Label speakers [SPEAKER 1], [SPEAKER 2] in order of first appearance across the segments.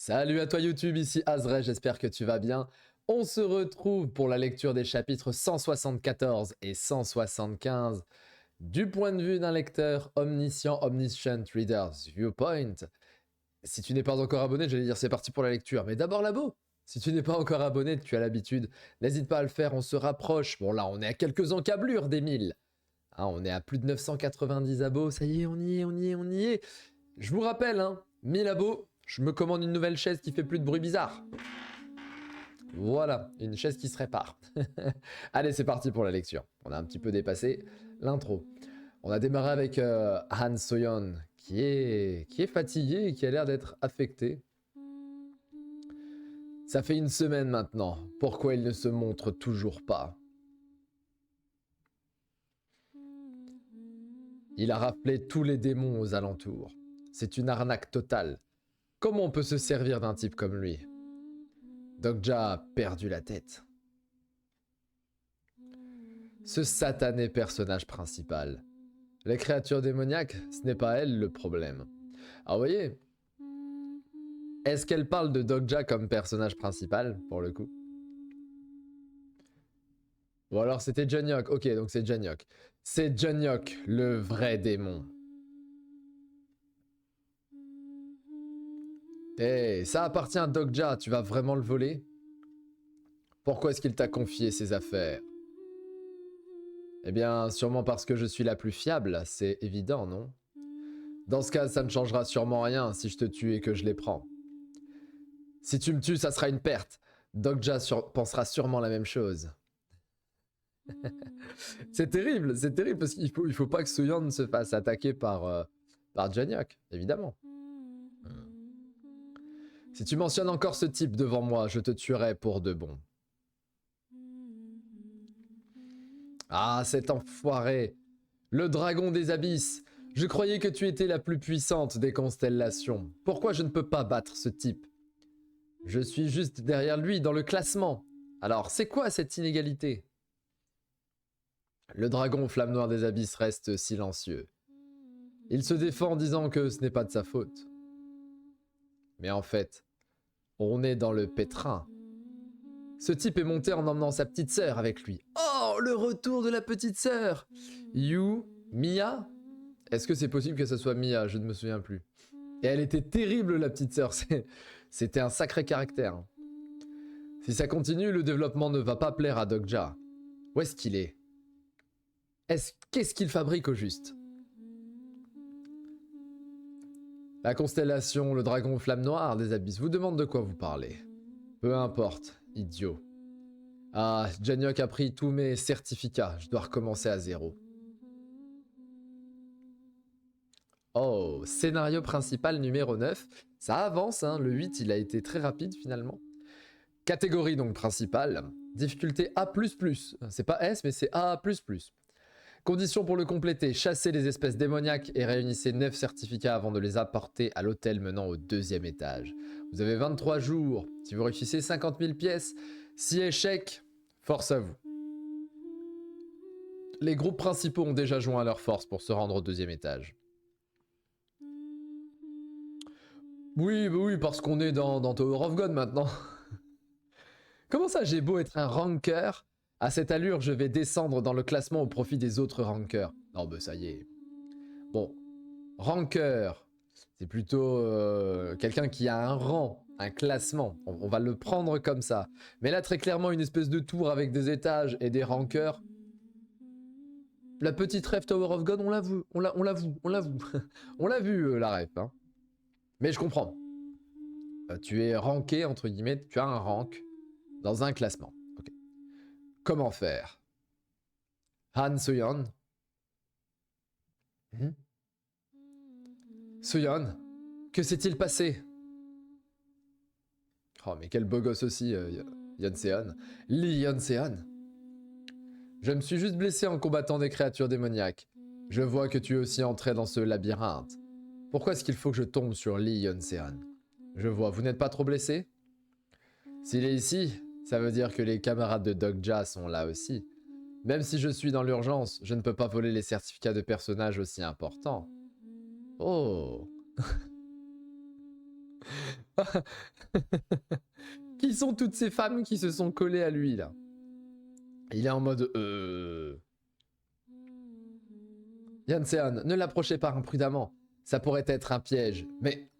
[SPEAKER 1] Salut à toi YouTube, ici Azray, j'espère que tu vas bien. On se retrouve pour la lecture des chapitres 174 et 175 du point de vue d'un lecteur omniscient, omniscient Reader's Viewpoint. Si tu n'es pas encore abonné, j'allais dire c'est parti pour la lecture, mais d'abord l'abo. Si tu n'es pas encore abonné, tu as l'habitude, n'hésite pas à le faire, on se rapproche. Bon là, on est à quelques encablures des 1000. Hein, on est à plus de 990 abos, ça y est, on y est, on y est, on y est. Je vous rappelle, 1000 abos, je me commande une nouvelle chaise qui fait plus de bruit bizarre. Voilà, une chaise qui se répare. Allez, c'est parti pour la lecture. On a un petit peu dépassé l'intro. On a démarré avec Han Soyeon, qui est fatigué et qui a l'air d'être affecté. Ça fait une semaine maintenant. Pourquoi il ne se montre toujours pas? Il a rappelé tous les démons aux alentours. C'est une arnaque totale. Comment on peut se servir d'un type comme lui? Dokja a perdu la tête. Ce satané personnage principal. Les créatures démoniaques, ce n'est pas elle le problème. Ah, vous voyez, est-ce qu'elle parle de Dokja comme personnage principal, pour le coup? Ou alors c'était Janyok. Ok, donc c'est Janyok. C'est Janyok, le vrai démon. Eh, ça appartient à Dokja, tu vas vraiment le voler? Pourquoi est-ce qu'il t'a confié ses affaires? Eh bien, sûrement parce que je suis la plus fiable, c'est évident, non? Dans ce cas, ça ne changera sûrement rien si je te tue et que je les prends. Si tu me tues, ça sera une perte. Dokja pensera sûrement la même chose. C'est terrible parce qu'il faut pas que Soyeon se fasse attaquer par Janyok, évidemment. Si tu mentionnes encore ce type devant moi, je te tuerai pour de bon. Ah, cet enfoiré! Le dragon des abysses! Je croyais que tu étais la plus puissante des constellations. Pourquoi je ne peux pas battre ce type? Je suis juste derrière lui dans le classement. Alors, c'est quoi cette inégalité? Le dragon flamme noire des abysses reste silencieux. Il se défend en disant que ce n'est pas de sa faute. Mais en fait, on est dans le pétrin. Ce type est monté en emmenant sa petite sœur avec lui. Oh, le retour de la petite sœur! Mia? Est-ce que c'est possible que ce soit Mia? Je ne me souviens plus. Et elle était terrible, la petite sœur. C'était un sacré caractère. Si ça continue, le développement ne va pas plaire à Dokja. Où est-ce qu'il est? Qu'est-ce qu'il fabrique au juste? La constellation, le dragon flamme noire des abysses vous demande de quoi vous parlez. Peu importe, idiot. Ah, Janyok a pris tous mes certificats, je dois recommencer à zéro. Oh, scénario principal numéro 9. Ça avance, le 8 il a été très rapide finalement. Catégorie donc principale, difficulté A++. C'est pas S mais c'est A++. Condition pour le compléter, chassez les espèces démoniaques et réunissez 9 certificats avant de les apporter à l'hôtel menant au 2e étage. Vous avez 23 jours, si vous réussissez 50 000 pièces, si échec, force à vous. Les groupes principaux ont déjà joint leurs forces pour se rendre au 2e étage. Oui, parce qu'on est dans Tower of God maintenant. Comment ça, j'ai beau être un ranker? À cette allure, je vais descendre dans le classement au profit des autres rankers. Non, bah ça y est. Bon, ranker, c'est plutôt quelqu'un qui a un rang, un classement. On va le prendre comme ça. Mais là, très clairement, une espèce de tour avec des étages et des rankers. La petite rêve Tower of God, on l'a vu, on l'avoue. On l'a vu, la rêve. Hein. Mais je comprends. Tu es ranké, entre guillemets, tu as un rank dans un classement. Okay. Comment faire? Han Soyeon. Soyeon, que s'est-il passé? Oh, mais quel beau gosse aussi, Yeonseon. Lee Yeonseon. Je me suis juste blessé en combattant des créatures démoniaques. Je vois que tu es aussi entré dans ce labyrinthe. Pourquoi est-ce qu'il faut que je tombe sur Lee Yeonseon? Je vois, vous n'êtes pas trop blessé? S'il est ici, ça veut dire que les camarades de Dokja sont là aussi. Même si je suis dans l'urgence, je ne peux pas voler les certificats de personnages aussi importants. Oh. Qui sont toutes ces femmes qui se sont collées à lui, là? Il est en mode... Yanseon, ne l'approchez pas imprudemment. Ça pourrait être un piège. Mais...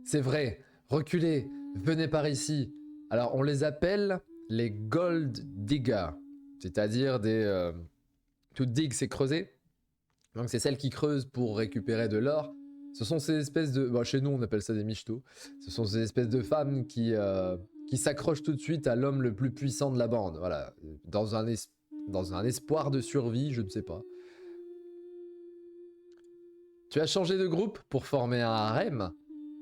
[SPEAKER 1] C'est vrai. Reculez. Venez par ici. Alors, on les appelle les Gold Diggers. C'est-à-dire des... Tout dig, c'est creuser. Donc, c'est celles qui creusent pour récupérer de l'or. Ce sont ces espèces de... Bon, chez nous, on appelle ça des michtos. Ce sont ces espèces de femmes qui s'accrochent tout de suite à l'homme le plus puissant de la bande. Voilà. Dans un espoir de survie, je ne sais pas. Tu as changé de groupe pour former un harem?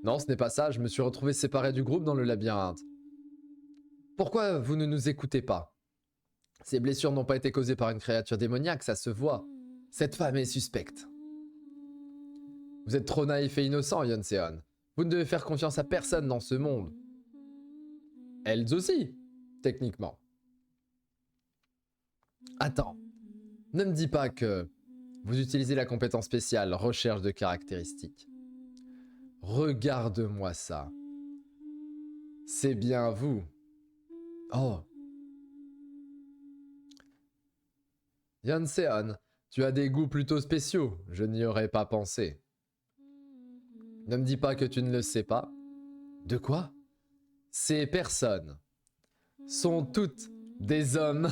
[SPEAKER 1] Non, ce n'est pas ça. Je me suis retrouvé séparé du groupe dans le labyrinthe. Pourquoi vous ne nous écoutez pas? Ces blessures n'ont pas été causées par une créature démoniaque, ça se voit. Cette femme est suspecte. Vous êtes trop naïf et innocent, Yanseon. Vous ne devez faire confiance à personne dans ce monde. Elles aussi, techniquement. Attends, ne me dis pas que vous utilisez la compétence spéciale recherche de caractéristiques. Regarde-moi ça. C'est bien vous. Oh. Yanseon, tu as des goûts plutôt spéciaux, je n'y aurais pas pensé. Ne me dis pas que tu ne le sais pas. De quoi? Ces personnes sont toutes des hommes.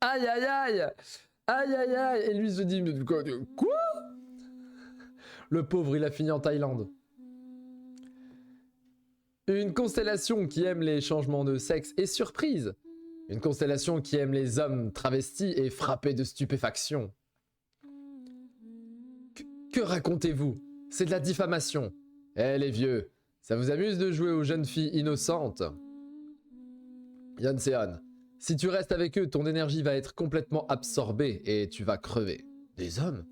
[SPEAKER 1] Aïe aïe aïe. Aïe aïe aïe. Et lui se dit, mais quoi? Le pauvre, il a fini en Thaïlande. Une constellation qui aime les changements de sexe est surprise. Une constellation qui aime les hommes travestis est frappée de stupéfaction. Que racontez-vous? C'est de la diffamation. Eh les vieux, ça vous amuse de jouer aux jeunes filles innocentes? Yanseon, si tu restes avec eux, ton énergie va être complètement absorbée et tu vas crever. Des hommes?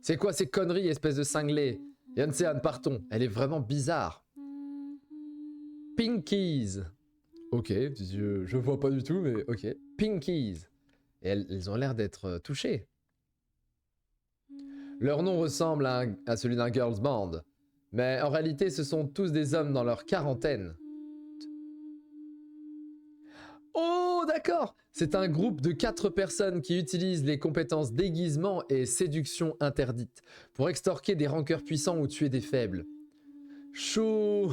[SPEAKER 1] C'est quoi ces conneries, espèce de cinglé? Yanseon, partons. Elle est vraiment bizarre. Pinkies. Ok, je vois pas du tout, mais ok. Pinkies. Et elles ont l'air d'être touchées. Leur nom ressemble à celui d'un girls band. Mais en réalité, ce sont tous des hommes dans leur quarantaine. Oh, d'accord! C'est un groupe de 4 personnes qui utilisent les compétences déguisement et séduction interdites pour extorquer des rankeurs puissants ou tuer des faibles. Chaud!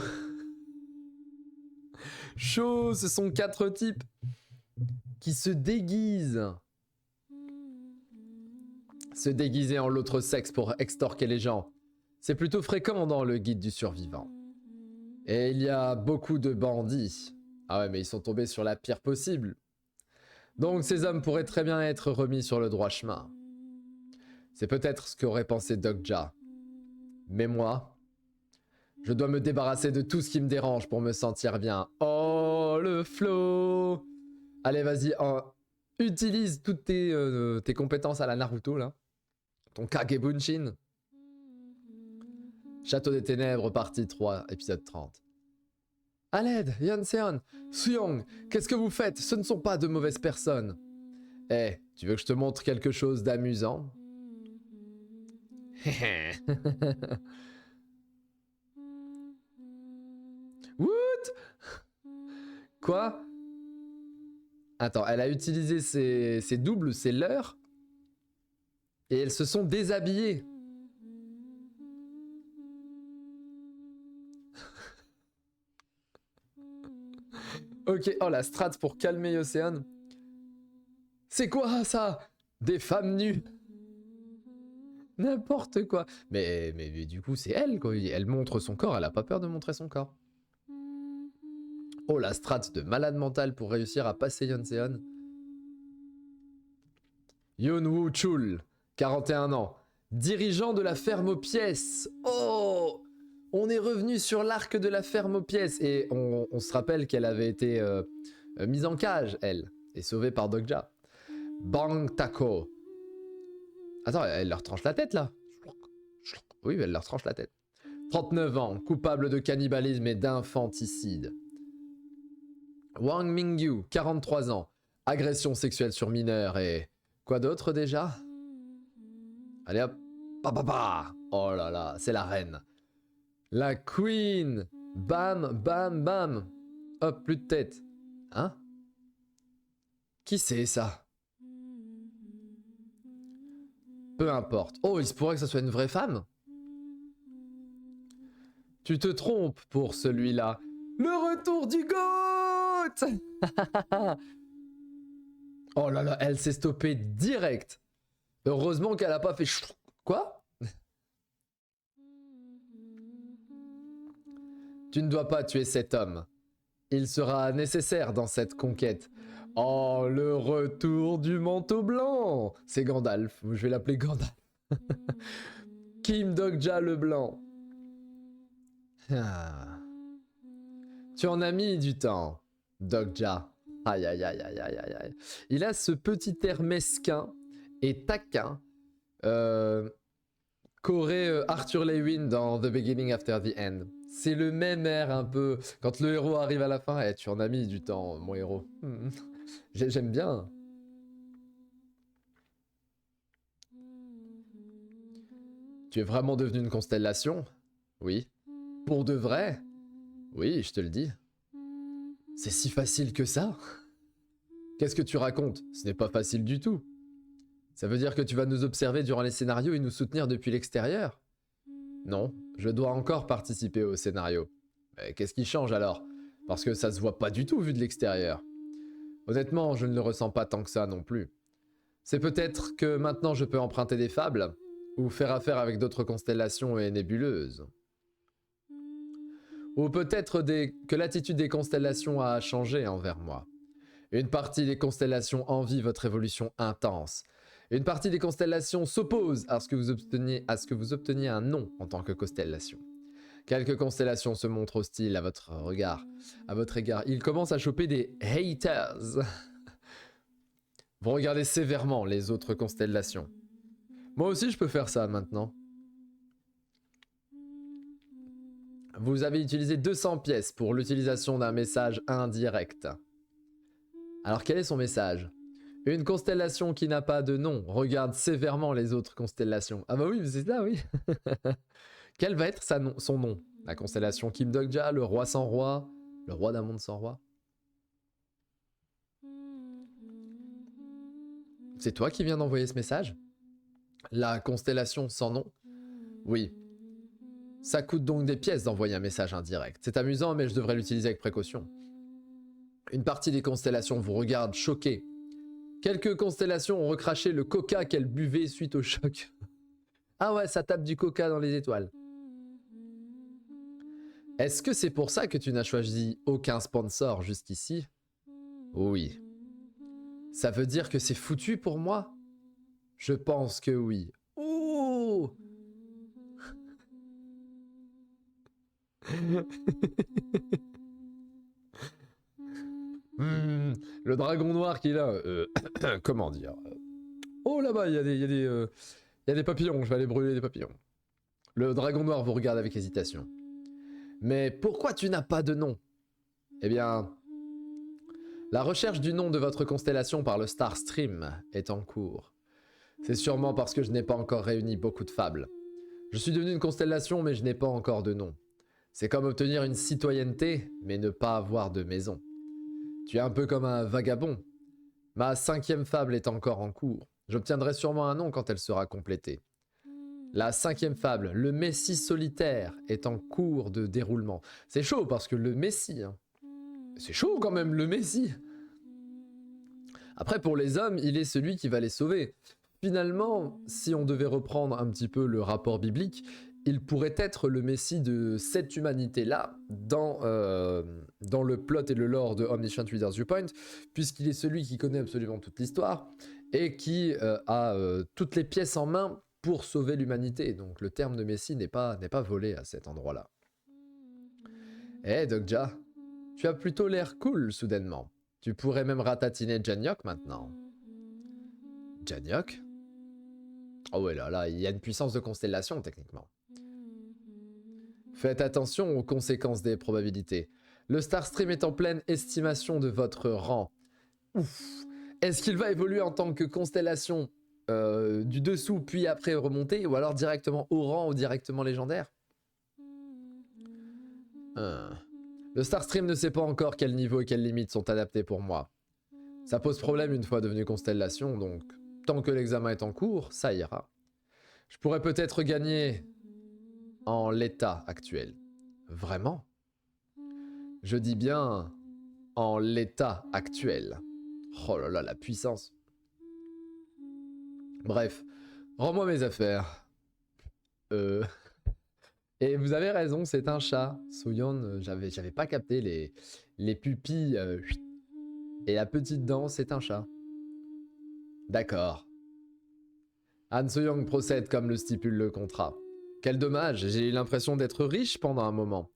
[SPEAKER 1] Chaud, ce sont 4 types qui se déguisent. Se déguiser en l'autre sexe pour extorquer les gens. C'est plutôt fréquent dans le guide du survivant. Et il y a beaucoup de bandits. Ah ouais, mais ils sont tombés sur la pire possible. Donc ces hommes pourraient très bien être remis sur le droit chemin. C'est peut-être ce qu'aurait pensé Dokja. Mais moi, je dois me débarrasser de tout ce qui me dérange pour me sentir bien. Oh, le flow! Allez, vas-y, utilise toutes tes compétences à la Naruto, là. Ton Kagebunshin. Château des Ténèbres, partie 3, épisode 30. À l'aide, Yanseon, Suyong, qu'est-ce que vous faites? Ce ne sont pas de mauvaises personnes. Eh, tu veux que je te montre quelque chose d'amusant? What? Quoi? Attends, elle a utilisé ses doubles, ses leurs, et elles se sont déshabillées. Ok, oh la strat pour calmer Océane. C'est quoi ça? Des femmes nues? N'importe quoi. Mais du coup, c'est elle, quoi. Elle montre son corps, elle a pas peur de montrer son corps. Oh la strat de malade mental pour réussir à passer Yanseon. Yoon-woo Chul, 41 ans. Dirigeant de la ferme aux pièces. Oh! On est revenu sur l'arc de la ferme aux pièces. Et on se rappelle qu'elle avait été mise en cage, elle. Et sauvée par Dokja. Bang Tako. Attends, elle leur tranche la tête, là. Oui, elle leur tranche la tête. 39 ans, coupable de cannibalisme et d'infanticide. Wang Mingyu, 43 ans. Agression sexuelle sur mineur et... Quoi d'autre déjà? Allez hop. Pa, pa, pa. Oh là là, c'est la reine. La Queen. Bam, bam, bam. Hop, plus de tête. Hein? Qui c'est ça? Peu importe. Oh, il se pourrait que ça soit une vraie femme? Tu te trompes pour celui-là. Le retour du GOAT. Oh là là, elle s'est stoppée direct. Heureusement qu'elle a pas fait... Quoi? Tu ne dois pas tuer cet homme. Il sera nécessaire dans cette conquête. Oh, le retour du manteau blanc. C'est Gandalf. Je vais l'appeler Gandalf. Kim Dogja le blanc. Ah. Tu en as mis du temps, Dogja. Aïe, aïe, aïe, aïe, aïe, aïe, aïe. Il a ce petit air mesquin et taquin qu'aurait Arthur Lewin dans The Beginning After the End. C'est le même air un peu... Quand le héros arrive à la fin, eh, tu en as mis du temps, mon héros. J'aime bien. Tu es vraiment devenu une constellation? Oui. Pour de vrai? Oui, je te le dis. C'est si facile que ça? Qu'est-ce que tu racontes? Ce n'est pas facile du tout. Ça veut dire que tu vas nous observer durant les scénarios et nous soutenir depuis l'extérieur? Non, je dois encore participer au scénario. Mais qu'est-ce qui change alors? Parce que ça se voit pas du tout vu de l'extérieur. Honnêtement, je ne le ressens pas tant que ça non plus. C'est peut-être que maintenant je peux emprunter des fables, ou faire affaire avec d'autres constellations et nébuleuses. Ou peut-être que l'attitude des constellations a changé envers moi. Une partie des constellations envie votre évolution intense. Une partie des constellations s'oppose à ce que vous obteniez un nom en tant que constellation. Quelques constellations se montrent hostiles à votre égard. Ils commencent à choper des haters. Vous regardez sévèrement les autres constellations. Moi aussi je peux faire ça maintenant. Vous avez utilisé 200 pièces pour l'utilisation d'un message indirect. Alors quel est son message? Une constellation qui n'a pas de nom regarde sévèrement les autres constellations. Ah bah oui, c'est ça, oui. Quel va être son nom? La constellation Kim Dogja, le roi sans roi, le roi d'un monde sans roi. C'est toi qui viens d'envoyer ce message? La constellation sans nom? Oui. Ça coûte donc des pièces d'envoyer un message indirect. C'est amusant, mais je devrais l'utiliser avec précaution. Une partie des constellations vous regarde choquées. Quelques constellations ont recraché le coca qu'elles buvaient suite au choc. Ah ouais, ça tape du coca dans les étoiles. Est-ce que c'est pour ça que tu n'as choisi aucun sponsor jusqu'ici? Oui. Ça veut dire que c'est foutu pour moi? Je pense que oui. Oh. Le dragon noir qui est là. Comment dire? Oh là-bas, il y a des papillons. Je vais aller brûler des papillons. Le dragon noir vous regarde avec hésitation. Mais pourquoi tu n'as pas de nom? Eh bien, la recherche du nom de votre constellation par le Star Stream est en cours. C'est sûrement parce que je n'ai pas encore réuni beaucoup de fables. Je suis devenu une constellation, mais je n'ai pas encore de nom. C'est comme obtenir une citoyenneté, mais ne pas avoir de maison. Tu es un peu comme un vagabond. Ma 5e fable est encore en cours. J'obtiendrai sûrement un nom quand elle sera complétée. La 5e fable, le Messie solitaire, est en cours de déroulement. C'est chaud parce que le Messie... Hein. C'est chaud quand même, le Messie. Après, pour les hommes, il est celui qui va les sauver. Finalement, si on devait reprendre un petit peu le rapport biblique, il pourrait être le Messie de cette humanité-là dans le plot et le lore de Omniscient Reader's Viewpoint, puisqu'il est celui qui connaît absolument toute l'histoire et qui a toutes les pièces en main pour sauver l'humanité. Donc le terme de Messie n'est pas volé à cet endroit-là. Eh Dogja, tu as plutôt l'air cool soudainement. Tu pourrais même ratatiner Janiok maintenant. Janiok? Oh ouais, là, il y a une puissance de constellation techniquement. Faites attention aux conséquences des probabilités. Le Starstream est en pleine estimation de votre rang. Ouf. Est-ce qu'il va évoluer en tant que constellation du dessous puis après remonter, ou alors directement au rang ou directement légendaire? Hein. Le Starstream ne sait pas encore quel niveau et quelles limites sont adaptés pour moi. Ça pose problème une fois devenu constellation, donc tant que l'examen est en cours, ça ira. Je pourrais peut-être gagner en l'état actuel. Vraiment? Je dis bien en l'état actuel. Oh là là, la puissance. Bref, rends-moi mes affaires. Et vous avez raison, c'est un chat. Soyeon, j'avais pas capté les pupilles. Et la petite dent, c'est un chat. D'accord. Han So-young procède comme le stipule le contrat. Quel dommage, j'ai eu l'impression d'être riche pendant un moment.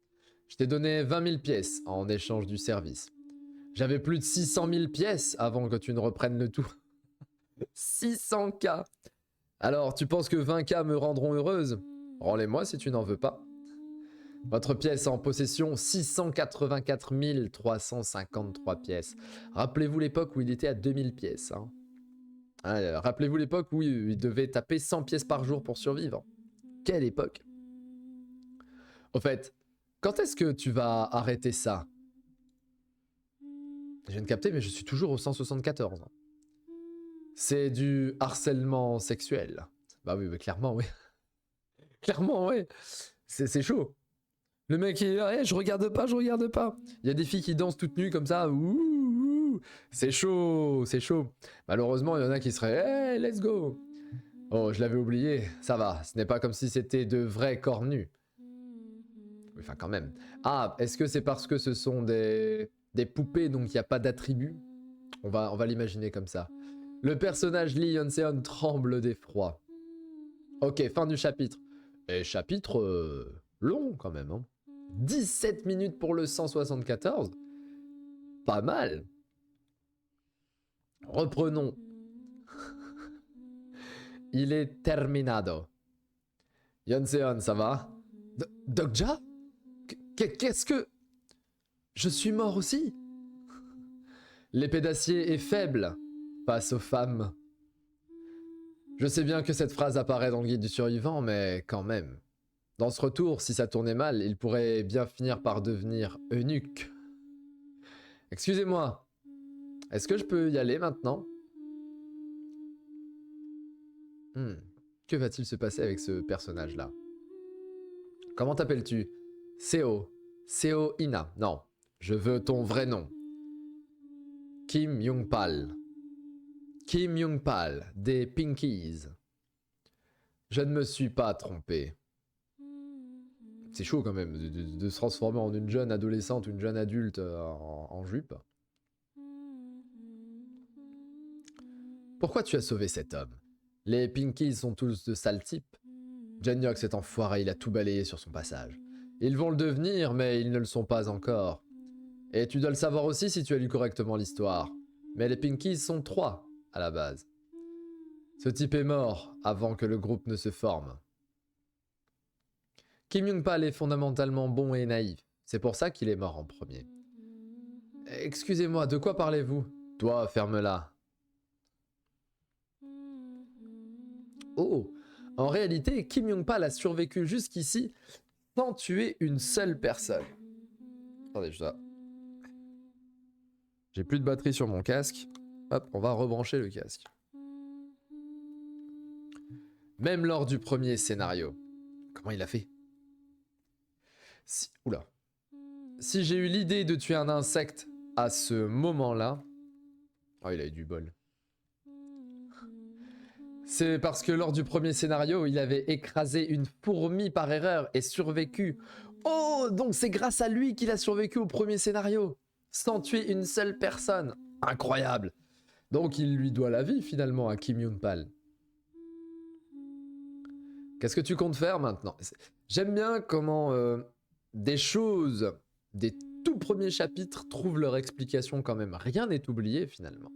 [SPEAKER 1] Je t'ai donné 20 000 pièces en échange du service. J'avais plus de 600 000 pièces avant que tu ne reprennes le tout. 600K. Alors, tu penses que 20K me rendront heureuse? Rends-les-moi si tu n'en veux pas. Votre pièce en possession, 684 353 pièces. Rappelez-vous l'époque où il était à 2000 pièces. Hein. Rappelez-vous l'époque où il devait taper 100 pièces par jour pour survivre. Quelle époque! Au fait, quand est-ce que tu vas arrêter ça? Je viens de capter, mais je suis toujours au 174. C'est du harcèlement sexuel. Bah oui, clairement, oui. Clairement, oui. C'est chaud. Le mec, il est là, hey, je regarde pas, je regarde pas. Il y a des filles qui dansent toutes nues comme ça. Ouh, c'est chaud, c'est chaud. Malheureusement, il y en a qui seraient, hey, let's go. Oh, je l'avais oublié. Ça va, ce n'est pas comme si c'était de vrais corps nus. Enfin, quand même. Ah, est-ce que c'est parce que ce sont des poupées, donc il n'y a pas d'attribut? On va l'imaginer comme ça. Le personnage Lee Yeon-seon tremble d'effroi. Ok, fin du chapitre. Et chapitre long quand même. Hein. 17 minutes pour le 174. Pas mal. Reprenons. Il est terminado. Yeon-seon, ça va? Dokja? Qu'est-ce que... Je suis mort aussi? L'épée d'acier est faible face aux femmes. Je sais bien que cette phrase apparaît dans le guide du survivant, mais quand même. Dans ce retour, si ça tournait mal, il pourrait bien finir par devenir eunuque. Excusez-moi, est-ce que je peux y aller maintenant? Que va-t-il se passer avec ce personnage-là? Comment t'appelles-tu? Seo. Seo Ina. Non, je veux ton vrai nom. Kim Young-pal. Kim Young-pal, des Pinkies. Je ne me suis pas trompé. C'est chaud quand même de se transformer en une jeune adolescente ou une jeune adulte en jupe. Pourquoi tu as sauvé cet homme? Les Pinkies sont tous de sales types. Jennyok, cet enfoiré, il a tout balayé sur son passage. Ils vont le devenir, mais ils ne le sont pas encore. Et tu dois le savoir aussi si tu as lu correctement l'histoire. Mais les Pinkies sont 3 à la base. Ce type est mort avant que le groupe ne se forme. Kim Young-pal est fondamentalement bon et naïf. C'est pour ça qu'il est mort en premier. Excusez-moi, de quoi parlez-vous? Toi, ferme-la. Oh, en réalité, Kim Young-pal a survécu jusqu'ici sans tuer une seule personne. Attendez, j'ai plus de batterie sur mon casque. Hop, on va rebrancher le casque. Même lors du premier scénario. Comment il a fait? Oula. Si j'ai eu l'idée de tuer un insecte à ce moment-là... Oh, il a eu du bol. C'est parce que lors du premier scénario, il avait écrasé une fourmi par erreur et survécu. Oh, donc c'est grâce à lui qu'il a survécu au premier scénario, sans tuer une seule personne. Incroyable. Donc il lui doit la vie finalement à Kim Young-pal. Qu'est-ce que tu comptes faire maintenant? J'aime bien comment des choses, des tout premiers chapitres trouvent leur explication quand même. Rien n'est oublié finalement.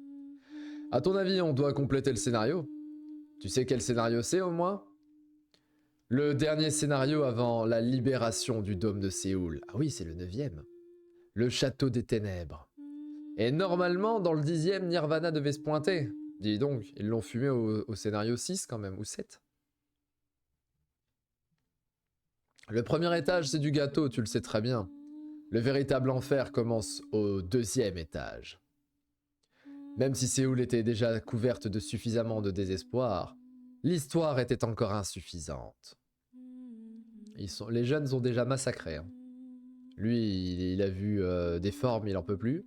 [SPEAKER 1] À ton avis, on doit compléter le scénario? Tu sais quel scénario c'est au moins? Le dernier scénario avant la libération du dôme de Séoul. Ah oui, c'est le 9e. Le château des ténèbres. Et normalement, dans le 10e, Nirvana devait se pointer. Dis donc, ils l'ont fumé au scénario 6 quand même, ou 7. Le premier étage, c'est du gâteau, tu le sais très bien. Le véritable enfer commence au 2e étage. Même si Séoul était déjà couverte de suffisamment de désespoir, l'histoire était encore insuffisante. Les jeunes sont déjà massacrés. Hein. Lui, il a vu des formes, il en peut plus.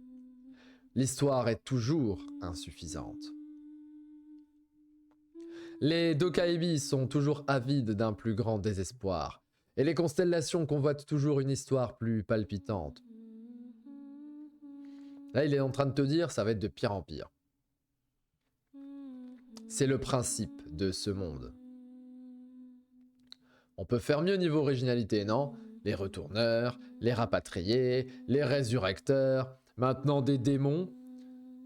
[SPEAKER 1] L'histoire est toujours insuffisante. Les Dokaibi sont toujours avides d'un plus grand désespoir, et les constellations convoitent toujours une histoire plus palpitante. Là, il est en train de te dire, ça va être de pire en pire. C'est le principe de ce monde. On peut faire mieux niveau originalité, non? Les retourneurs, les rapatriés, les résurrecteurs, maintenant des démons,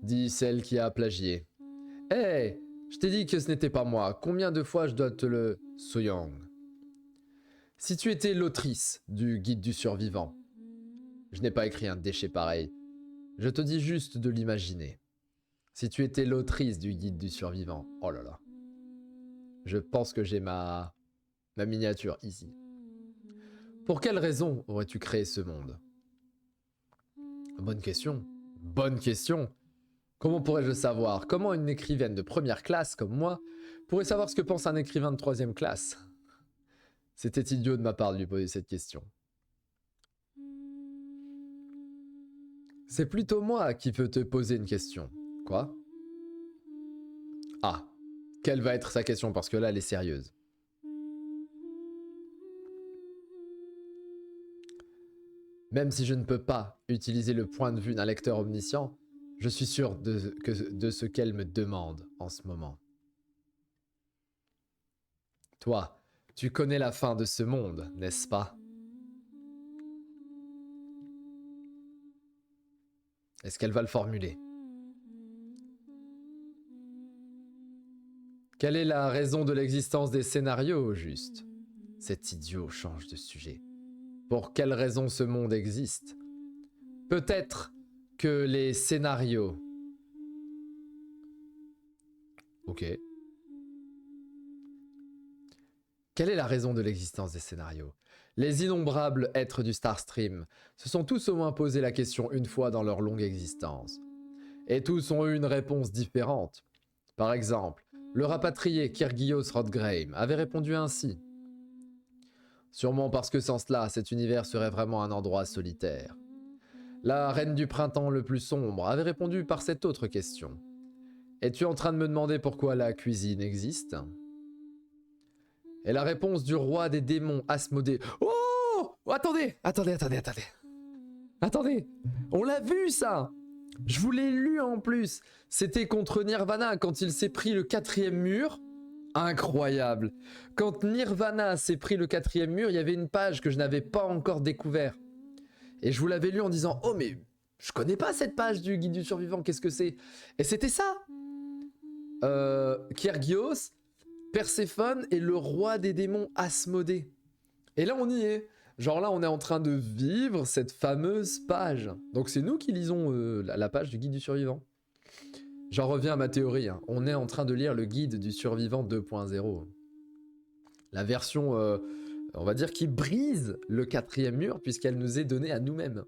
[SPEAKER 1] dit celle qui a plagié. Hé, hey, je t'ai dit que ce n'était pas moi. Combien de fois je dois te le... Soyoung. Si tu étais l'autrice du guide du survivant, je n'ai pas écrit un déchet pareil. Je te dis juste de l'imaginer. Si tu étais l'autrice du guide du survivant, oh là là. Je pense que j'ai ma miniature ici. Pour quelle raison aurais-tu créé ce monde? Bonne question. Bonne question. Comment pourrais-je le savoir? Comment une écrivaine de première classe comme moi pourrait savoir ce que pense un écrivain de 3e classe? C'était idiot de ma part de lui poser cette question. C'est plutôt moi qui veux te poser une question. Quoi? Ah, quelle va être sa question? Parce que là, elle est sérieuse. Même si je ne peux pas utiliser le point de vue d'un lecteur omniscient, je suis sûr de ce qu'elle me demande en ce moment. Toi, tu connais la fin de ce monde, n'est-ce pas? Est-ce qu'elle va le formuler? Quelle est la raison de l'existence des scénarios, au juste? Cet idiot change de sujet. Pour quelle raison ce monde existe? Peut-être que les scénarios... Ok. Quelle est la raison de l'existence des scénarios? Les innombrables êtres du Starstream se sont tous au moins posé la question une fois dans leur longue existence. Et tous ont eu une réponse différente. Par exemple, le rapatrié Kyrgios Rodgreim avait répondu ainsi. Sûrement parce que sans cela, cet univers serait vraiment un endroit solitaire. La reine du printemps le plus sombre avait répondu par cette autre question. Es-tu en train de me demander pourquoi la cuisine existe? Et la réponse du roi des démons Asmodée. Oh! Attendez! Attendez! On l'a vu ça! Je vous l'ai lu en plus! C'était contre Nirvana quand il s'est pris le 4e mur. Incroyable! Quand Nirvana s'est pris le 4e mur, il y avait une page que je n'avais pas encore découvert. Et je vous l'avais lu en disant oh mais je connais pas cette page du guide du survivant, qu'est-ce que c'est? Et c'était ça! Kyrgios, Perséphone et le roi des démons Asmodée. Et là on y est. Genre là on est en train de vivre cette fameuse page. Donc c'est nous qui lisons la page du guide du survivant. J'en reviens à ma théorie. Hein. On est en train de lire le guide du survivant 2.0. La version, on va dire, qui brise le 4e mur puisqu'elle nous est donnée à nous-mêmes.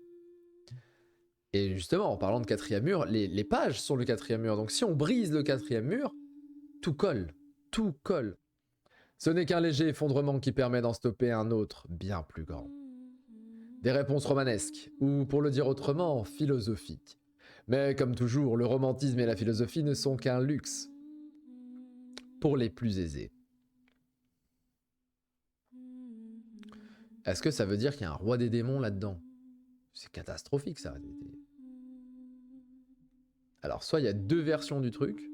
[SPEAKER 1] Et justement, en parlant de 4e mur, les pages sont le 4e mur. Donc si on brise le 4e mur, tout colle. Tout colle. Ce n'est qu'un léger effondrement qui permet d'en stopper un autre bien plus grand. Des réponses romanesques, ou pour le dire autrement, philosophiques. Mais comme toujours, le romantisme et la philosophie ne sont qu'un luxe. Pour les plus aisés. Est-ce que ça veut dire qu'il y a un roi des démons là-dedans? C'est catastrophique ça. Alors soit il y a 2 versions du truc.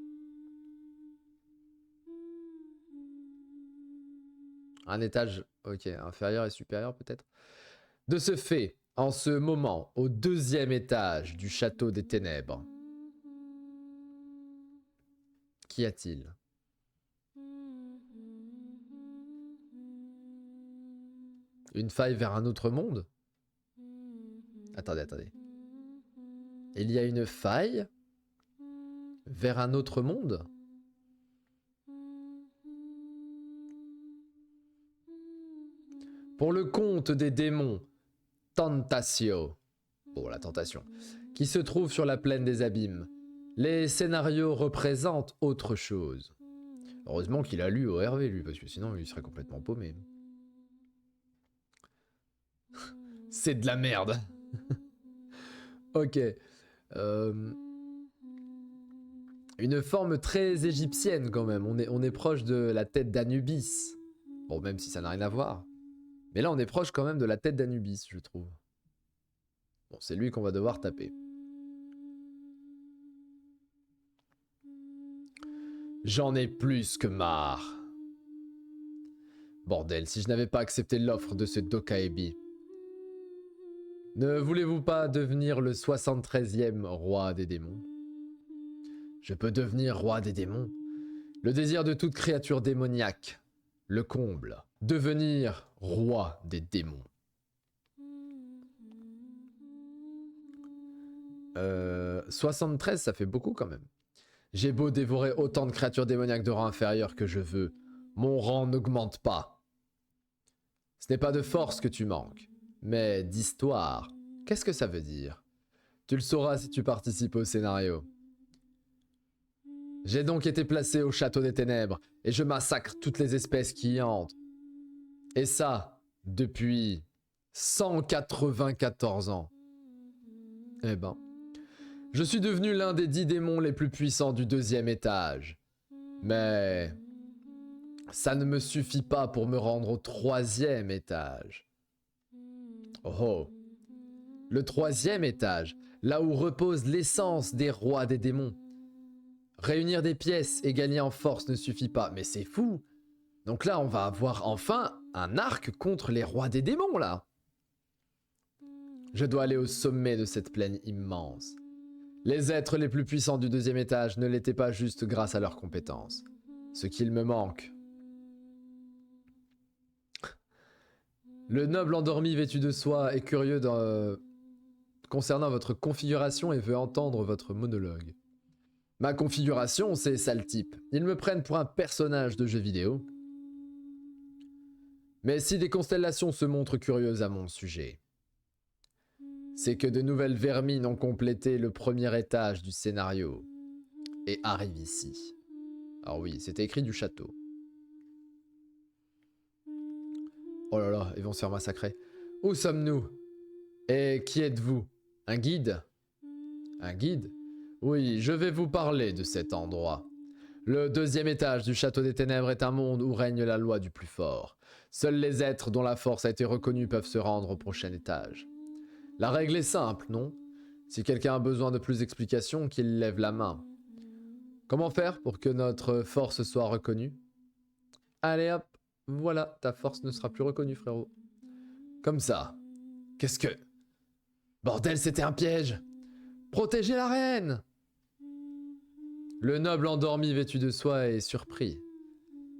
[SPEAKER 1] Un étage, ok, inférieur et supérieur peut-être. De ce fait, en ce moment, au 2e étage du château des ténèbres, qu'y a-t-il? Une faille vers un autre monde? Attendez. Il y a une faille vers un autre monde? Pour le compte des démons, Tentatio, Bon, la tentation. Qui se trouve sur la plaine des abîmes. Les scénarios représentent autre chose. Heureusement qu'il a lu ORV, lui, parce que sinon il serait complètement paumé. C'est de la merde. Ok. Une forme très égyptienne quand même. On est proche de la tête d'Anubis. Bon, même si ça n'a rien à voir. Mais là, on est proche quand même de la tête d'Anubis, je trouve. Bon, c'est lui qu'on va devoir taper. J'en ai plus que marre. Bordel, si je n'avais pas accepté l'offre de ce Dokaebi. Ne voulez-vous pas devenir le 73e roi des démons? Je peux devenir roi des démons. Le désir de toute créature démoniaque. Le comble. Devenir roi des démons. 73, ça fait beaucoup quand même. J'ai beau dévorer autant de créatures démoniaques de rang inférieur que je veux. Mon rang n'augmente pas. Ce n'est pas de force que tu manques, mais d'histoire. Qu'est-ce que ça veut dire? Tu le sauras si tu participes au scénario. J'ai donc été placé au château des ténèbres et je massacre toutes les espèces qui y entrent. Et ça, depuis 194 ans. Eh ben, je suis devenu l'un des 10 démons les plus puissants du 2e étage. Mais ça ne me suffit pas pour me rendre au 3e étage. Oh, le 3e étage, là où repose l'essence des rois des démons. Réunir des pièces et gagner en force ne suffit pas, mais c'est fou. Donc là, on va avoir enfin un arc contre les rois des démons, là. Je dois aller au sommet de cette plaine immense. Les êtres les plus puissants du 2e étage ne l'étaient pas juste grâce à leurs compétences. Ce qu'il me manque. Le noble endormi vêtu de soie est curieux concernant votre configuration et veut entendre votre monologue. Ma configuration, c'est sale type. Ils me prennent pour un personnage de jeu vidéo. Mais si des constellations se montrent curieuses à mon sujet, c'est que de nouvelles vermines ont complété le 1er étage du scénario et arrivent ici. Alors oui, c'était écrit du château. Oh là là, ils vont se faire massacrer. Où sommes-nous? Et qui êtes-vous? Un guide? Un guide? Oui, je vais vous parler de cet endroit. Le 2e étage du Château des Ténèbres est un monde où règne la loi du plus fort. Seuls les êtres dont la force a été reconnue peuvent se rendre au prochain étage. La règle est simple, non? Si quelqu'un a besoin de plus d'explications, qu'il lève la main. Comment faire pour que notre force soit reconnue? Allez hop, voilà, ta force ne sera plus reconnue, frérot. Comme ça. Qu'est-ce que... Bordel, c'était un piège! Protégez la reine! Le noble endormi vêtu de soie est surpris.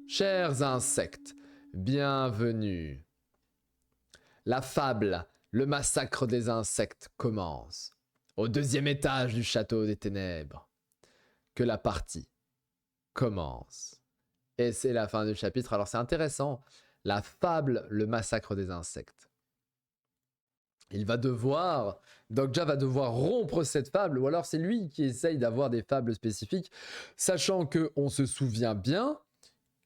[SPEAKER 1] Chers insectes, bienvenue. La fable, le massacre des insectes commence. Au 2e étage du Château des Ténèbres. Que la partie commence. Et c'est la fin du chapitre. Alors c'est intéressant. La fable, le massacre des insectes. Il va devoir, Dokja va devoir rompre cette fable, ou alors c'est lui qui essaye d'avoir des fables spécifiques, sachant qu'on se souvient bien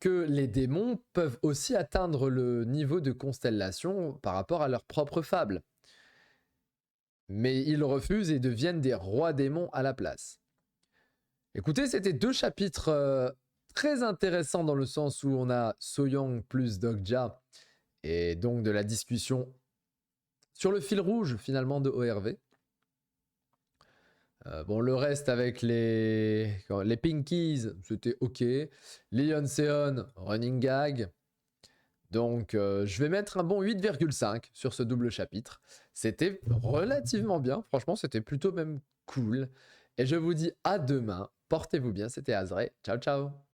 [SPEAKER 1] que les démons peuvent aussi atteindre le niveau de constellation par rapport à leurs propres fables. Mais ils refusent et deviennent des rois démons à la place. Écoutez, c'était 2 chapitres très intéressants dans le sens où on a So-Young plus Dokja, et donc de la discussion sur le fil rouge, finalement, de ORV. Bon, le reste avec les Pinkies, c'était ok. Leon running gag. Donc, je vais mettre un bon 8,5 sur ce double chapitre. C'était relativement bien. Franchement, c'était plutôt même cool. Et je vous dis à demain. Portez-vous bien. C'était Azray. Ciao, ciao.